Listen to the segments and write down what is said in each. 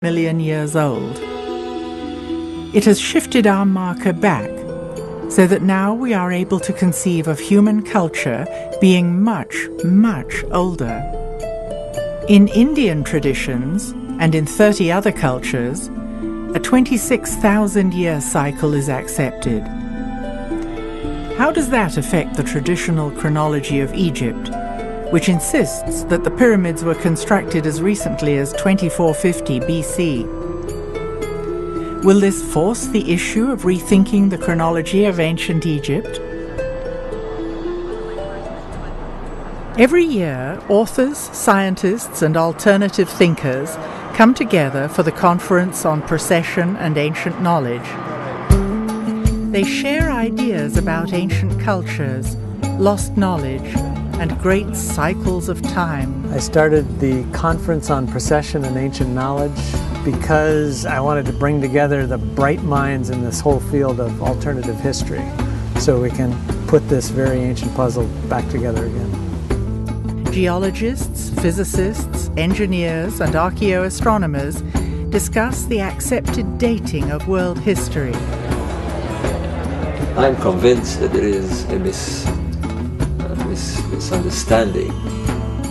million years old. It has shifted our marker back, so that now we are able to conceive of human culture being much, much older. In Indian traditions, and in 30 other cultures, a 26,000-year cycle is accepted. How does that affect the traditional chronology of Egypt, which insists that the pyramids were constructed as recently as 2450 BC? Will this force the issue of rethinking the chronology of ancient Egypt? Every year, authors, scientists, and alternative thinkers come together for the Conference on Precession and Ancient Knowledge. They share ideas about ancient cultures, lost knowledge, and great cycles of time. I started the Conference on Precession and Ancient Knowledge because I wanted to bring together the bright minds in this whole field of alternative history so we can put this very ancient puzzle back together again. Geologists, physicists, engineers, and archaeoastronomers discuss the accepted dating of world history. I'm convinced that there is a misunderstanding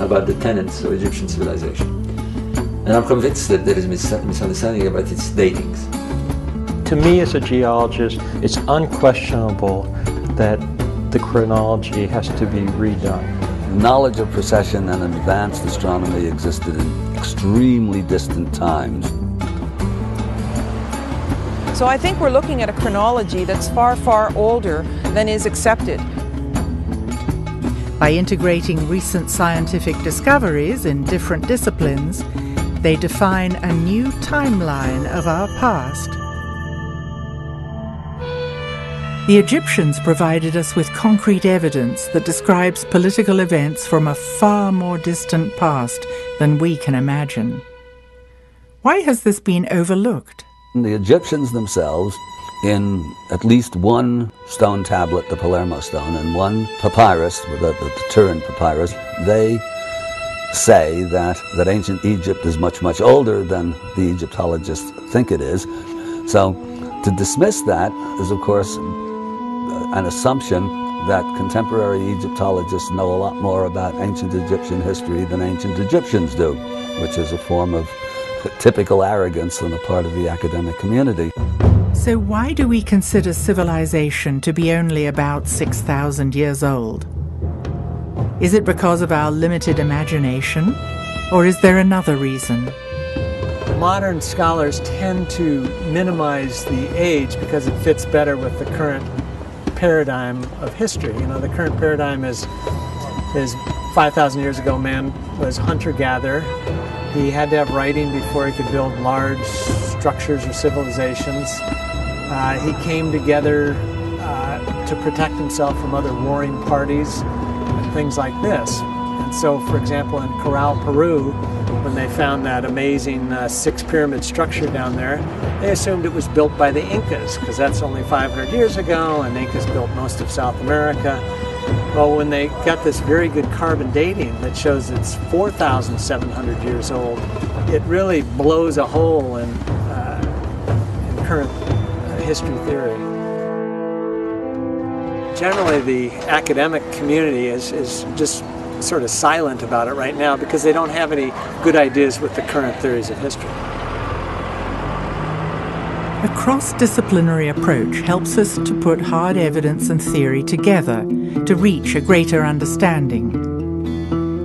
about the tenets of Egyptian civilization. And I'm convinced that there is misunderstanding about its datings. To me as a geologist, it's unquestionable that the chronology has to be redone. Knowledge of precession and advanced astronomy existed in extremely distant times. So I think we're looking at a chronology that's far, far older than is accepted. By integrating recent scientific discoveries in different disciplines, they define a new timeline of our past. The Egyptians provided us with concrete evidence that describes political events from a far more distant past than we can imagine. Why has this been overlooked? The Egyptians themselves, in at least one stone tablet, the Palermo stone, and one papyrus, the Turin papyrus, they say that ancient Egypt is much, much older than the Egyptologists think it is. So to dismiss that is, of course, an assumption that contemporary Egyptologists know a lot more about ancient Egyptian history than ancient Egyptians do, which is a form of typical arrogance on the part of the academic community. So why do we consider civilization to be only about 6,000 years old? Is it because of our limited imagination, or is there another reason? Modern scholars tend to minimize the age because it fits better with the current paradigm of history. You know, the current paradigm is 5,000 years ago, man was hunter-gatherer. He had to have writing before he could build large structures or civilizations. He came together to protect himself from other warring parties and things like this. And so, for example, in Corral, Peru, when they found that amazing six-pyramid structure down there, they assumed it was built by the Incas, because that's only 500 years ago, and the Incas built most of South America. Well, when they got this very good carbon dating that shows it's 4,700 years old, it really blows a hole in current history theory. Generally, the academic community is just sort of silent about it right now because they don't have any good ideas with the current theories of history. A cross-disciplinary approach helps us to put hard evidence and theory together to reach a greater understanding.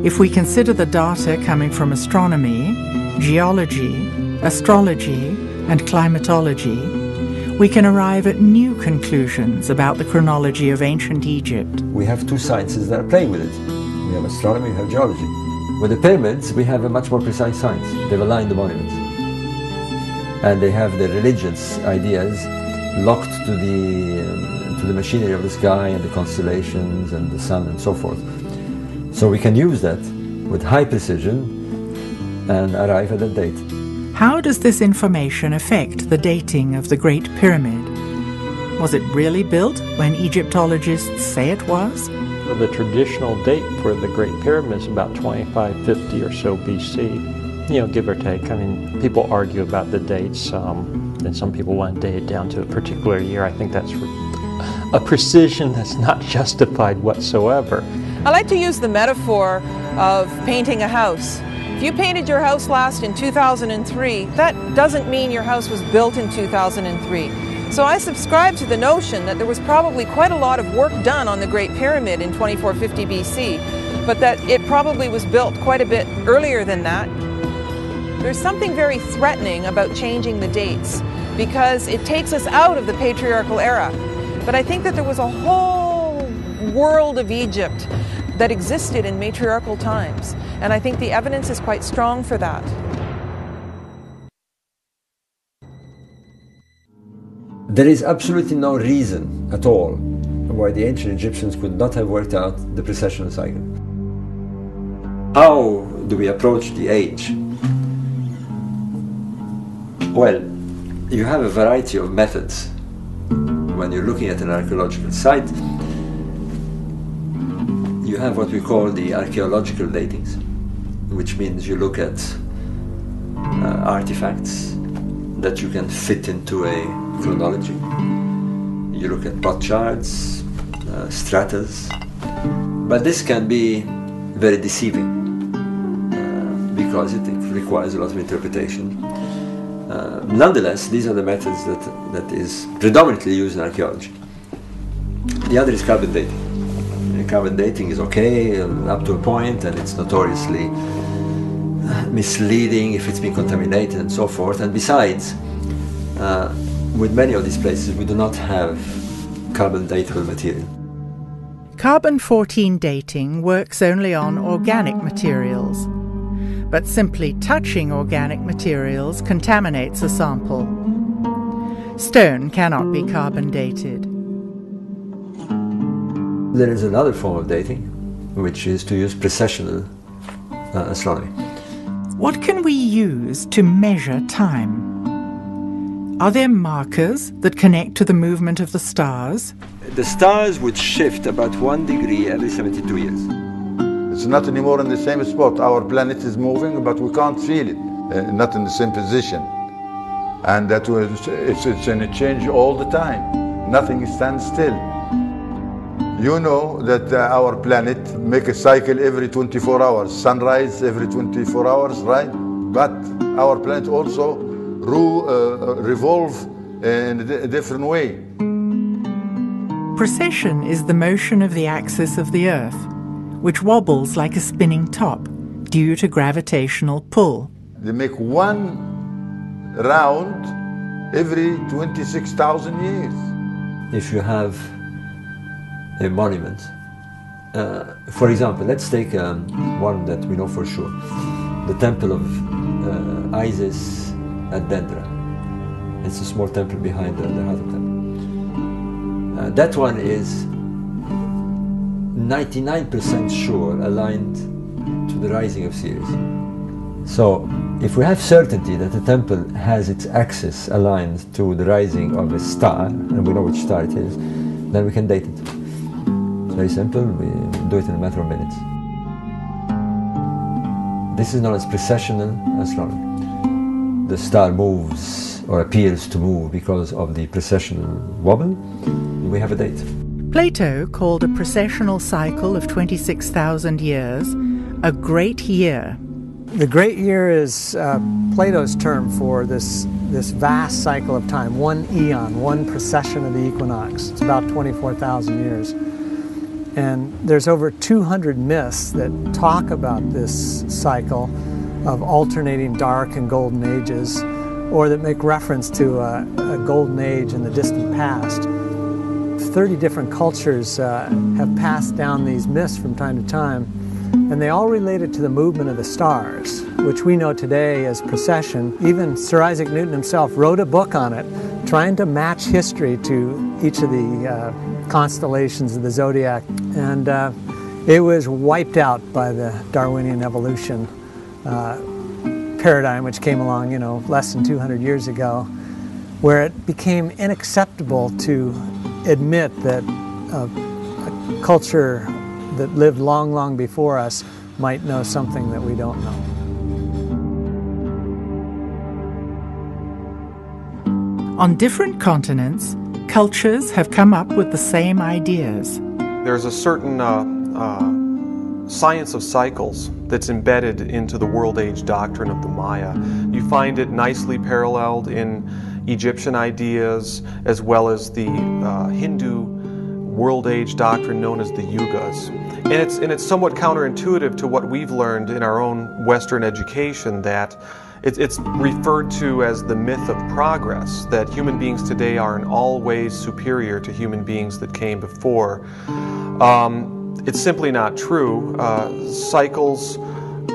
If we consider the data coming from astronomy, geology, astrology, and climatology, we can arrive at new conclusions about the chronology of ancient Egypt. We have two sciences that are playing with it. We have astronomy, we have geology. With the pyramids, we have a much more precise science. They've aligned the monuments. And they have the religious ideas locked to the machinery of the sky and the constellations and the sun and so forth. So we can use that with high precision and arrive at a date. How does this information affect the dating of the Great Pyramid? Was it really built when Egyptologists say it was? The traditional date for the Great Pyramid is about 2550 or so BC. give or take. I mean, people argue about the dates, and some people want to date it down to a particular year. I think that's a precision that's not justified whatsoever. I like to use the metaphor of painting a house. If you painted your house last in 2003, that doesn't mean your house was built in 2003. So I subscribe to the notion that there was probably quite a lot of work done on the Great Pyramid in 2450 BC, but that it probably was built quite a bit earlier than that. There's something very threatening about changing the dates because it takes us out of the patriarchal era. But I think that there was a whole world of Egypt that existed in matriarchal times, and I think the evidence is quite strong for that. There is absolutely no reason at all why the ancient Egyptians could not have worked out the precessional cycle. How do we approach the age? Well, you have a variety of methods. When you're looking at an archaeological site, you have what we call the archaeological datings, which means you look at artifacts that you can fit into a chronology. You look at potsherds, stratas, but this can be very deceiving because it requires a lot of interpretation. Nonetheless, these are the methods that is predominantly used in archaeology. The other is carbon dating. Carbon dating is okay up to a point, and it's notoriously misleading if it's been contaminated and so forth. And besides, with many of these places, we do not have carbon datable material. Carbon-14 dating works only on organic materials, but simply touching organic materials contaminates a sample. Stone cannot be carbon dated. There is another form of dating, which is to use precessional astronomy. What can we use to measure time? Are there markers that connect to the movement of the stars? The stars would shift about 1 degree every 72 years. It's not anymore in the same spot. Our planet is moving, but we can't feel it. Not in the same position. And that it's in a change all the time. Nothing stands still. You know that our planet make a cycle every 24 hours. Sunrise every 24 hours, right? But our planet also revolve in a different way. Precession is the motion of the axis of the Earth, which wobbles like a spinning top due to gravitational pull. They make one round every 26,000 years. If you have a monument, for example, let's take one that we know for sure, the temple of Isis at Dendra. It's a small temple behind the Hathor temple. That one is 99% sure aligned to the rising of Sirius. So if we have certainty that the temple has its axis aligned to the rising of a star, and we know which star it is, then we can date it. It's very simple, we do it in a matter of minutes. This is known as precessional astronomy. The star moves or appears to move because of the precessional wobble. We have a date. Plato called a precessional cycle of 26,000 years a great year. The great year is Plato's term for this vast cycle of time, one eon, one precession of the equinox. It's about 24,000 years. And there's over 200 myths that talk about this cycle of alternating dark and golden ages, or that make reference to a golden age in the distant past. 30 different cultures have passed down these myths from time to time, and they all related to the movement of the stars, which we know today as precession. Even Sir Isaac Newton himself wrote a book on it, trying to match history to each of the constellations of the zodiac, and it was wiped out by the Darwinian evolution paradigm, which came along, less than 200 years ago, where it became unacceptable to admit that a culture that lived long, long before us might know something that we don't know. On different continents, cultures have come up with the same ideas. There's a certain science of cycles that's embedded into the World Age doctrine of the Maya. You find it nicely paralleled in Egyptian ideas as well as the Hindu World Age doctrine known as the Yugas. And it's somewhat counterintuitive to what we've learned in our own Western education, that it's referred to as the myth of progress, that human beings today are in all ways superior to human beings that came before. It's simply not true. Cycles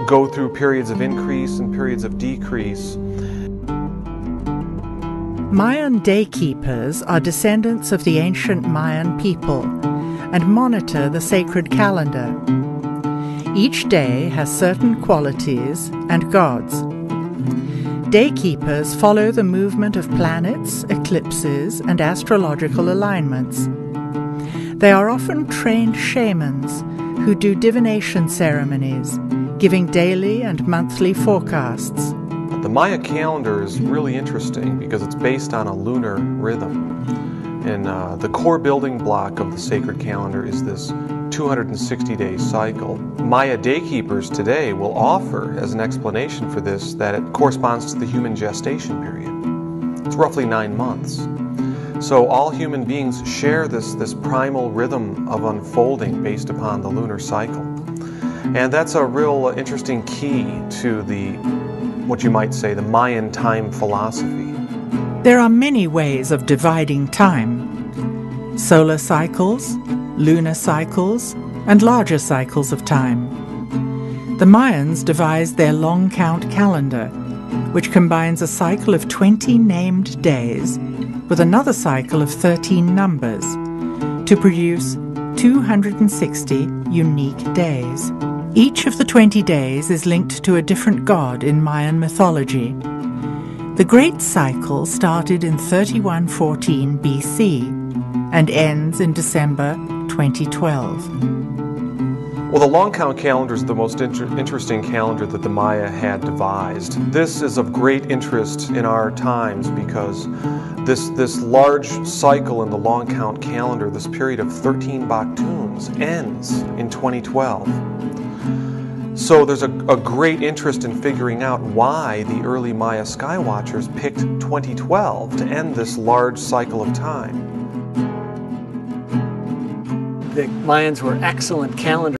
go through periods of increase and periods of decrease. Mayan daykeepers are descendants of the ancient Mayan people and monitor the sacred calendar. Each day has certain qualities and gods. Daykeepers follow the movement of planets, eclipses, and astrological alignments. They are often trained shamans who do divination ceremonies, giving daily and monthly forecasts. The Maya calendar is really interesting because it's based on a lunar rhythm. And the core building block of the sacred calendar is this 260-day cycle. Maya daykeepers today will offer as an explanation for this that it corresponds to the human gestation period. It's roughly 9 months. So all human beings share this primal rhythm of unfolding based upon the lunar cycle. And that's a real interesting key to what you might say, the Mayan time philosophy. There are many ways of dividing time. Solar cycles, lunar cycles, and larger cycles of time. The Mayans devised their long count calendar, which combines a cycle of 20 named days with another cycle of 13 numbers to produce 260 unique days. Each of the 20 days is linked to a different god in Mayan mythology. The Great Cycle started in 3114 BC and ends in December 2012. Well, the long count calendar is the most interesting calendar that the Maya had devised. This is of great interest in our times because this large cycle in the long count calendar, this period of 13 Baktuns, ends in 2012. So there's a great interest in figuring out why the early Maya skywatchers picked 2012 to end this large cycle of time. The Mayans were excellent calendar